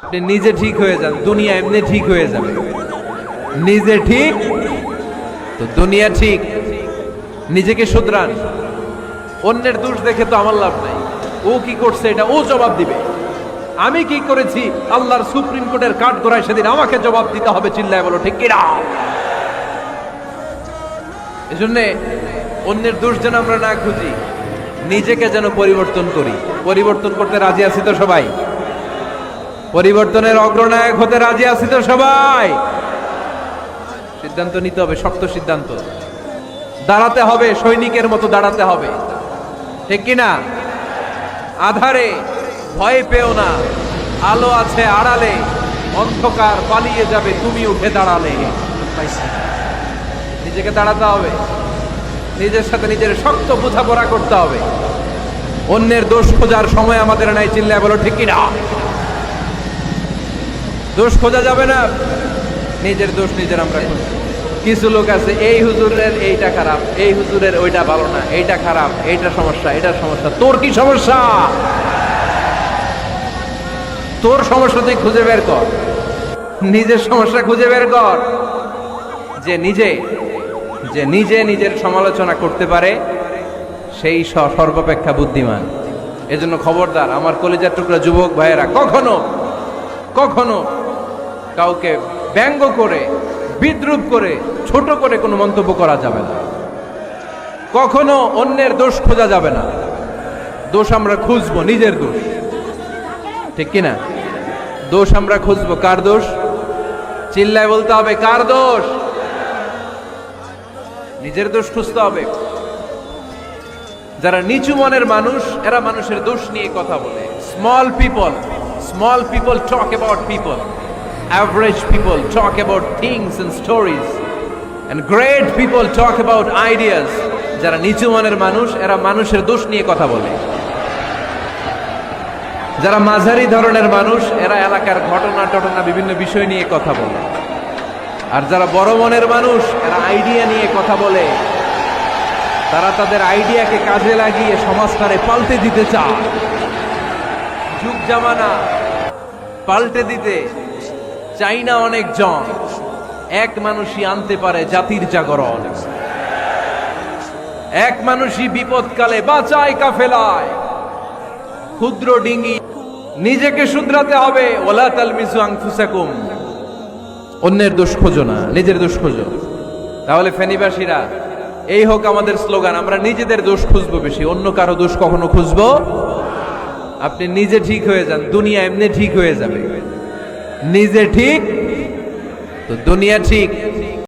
আপনি নিজে ঠিক হয়ে যান, দুনিয়া এমনি ঠিক হয়ে যাবে। নিজে ঠিক তো দুনিয়া ঠিক। নিজেকে শুধরান। অন্যের দোষ দেখে তো আমার লাভ নাই। ও কি করছে এটা ও জবাব দিবে। আমি কি করেছি আল্লাহর সুপ্রিম কোর্টের কাঠ গড়ায় সেদিন আমাকে জবাব দিতে হবে। চিল্লায় বলো ঠিক কিনা? এজন্যে অন্যের দোষ যেন আমরা না খুঁজি, নিজেকে যেন পরিবর্তন করি। পরিবর্তন করতে রাজি আছি তো সবাই? পরিবর্তনের অগ্রনায়ক হতে রাজি আছি তো সবাই? সিদ্ধান্ত নিতে হবে, শক্ত সিদ্ধান্ত। দাঁড়াতে হবে, সৈনিকের মতো দাঁড়াতে হবে, ঠিক কিনা? আধারে ভয় পেও না, আলো আছে আড়ালে, অন্ধকার পালিয়ে যাবে তুমি উঠে দাঁড়ালে। নিজেকে দাঁড়াতে হবে, নিজের সাথে নিজের শক্ত বোঝাপড়া করতে হবে। অন্যের দোষ খোঁজার সময় আমাদের নাই। চিল্লায় বলো ঠিক কিনা? দোষ খোঁজা যাবে না, নিজের দোষ নিজের আমরা খুঁজি। কিছু লোক আছে এই হুজুরের এইটা খারাপ, এই হুজুরের ওইটা ভালো না, এইটা খারাপ, এইটা সমস্যা, এটা সমস্যা। তোর কি সমস্যা? তোর সমস্যা তুই খুঁজে বের কর, নিজের সমস্যা খুঁজে বের কর। যে নিজে নিজের সমালোচনা করতে পারে সেই সর্বাপেক্ষা বুদ্ধিমান। এজন্য খবরদার আমার কলিজার টুকরা যুবক ভাইয়েরা, কখনো কখনো কাউকে ব্যঙ্গ করে, বিদ্রূপ করে, ছোট করে কোনো মন্তব্য করা যাবে না। কখনো অন্যের দোষ খোঁজা যাবে না। দোষ আমরা খুঁজবো, নিজের দোষ, ঠিক কিনা? দোষ আমরা খুঁজবো। কার দোষ? চিল্লায় বলতে হবে কার দোষ? নিজের দোষ খুঁজতে হবে। যারা নিচু মনের মানুষ, এরা মানুষের দোষ নিয়ে কথা বলে। Small people talk about people, average people talk about things and stories, and great people talk about ideas. যারা নিচু মনের মানুষ, এরা মানুষের দোষ নিয়ে কথা বলে। যারা মাঝারি ধরনের মানুষ, এরা এলাকার ঘটনা বিভিন্ন বিষয় নিয়ে কথা বলে। আর যারা বড় মনের মানুষ, এরা আইডিয়া নিয়ে কথা বলে। তারা তাদের আইডিয়াকে কাজে লাগিয়ে সমাজটারে পাল্টে দিতে চায়। যুগ জামানা পাল্টে দিতে চাই না অনেকজন, এক মানুষই আনতে পারে জাতির জাগরণ। এক মানুষই বিপদকালে বাঁচায় কাফেলায়। ক্ষুদ্র ডিঙ্গি, নিজেকে শুধরাতে হবে। ওয়ালা তালমিজু আনফুসাকুম, অন্যের দোষ খোঁজো না, নিজের দোষ খোঁজো। তাহলে ফেনীবাসীরা, এই হোক আমাদের স্লোগান, আমরা নিজেদের দোষ খুঁজবো বেশি, অন্য কারো দোষ কখনো খুঁজবো। আপনি নিজে ঠিক হয়ে যান, দুনিয়া এমনি ঠিক হয়ে যাবে। নিজে ঠিক তো দুনিয়া ঠিক।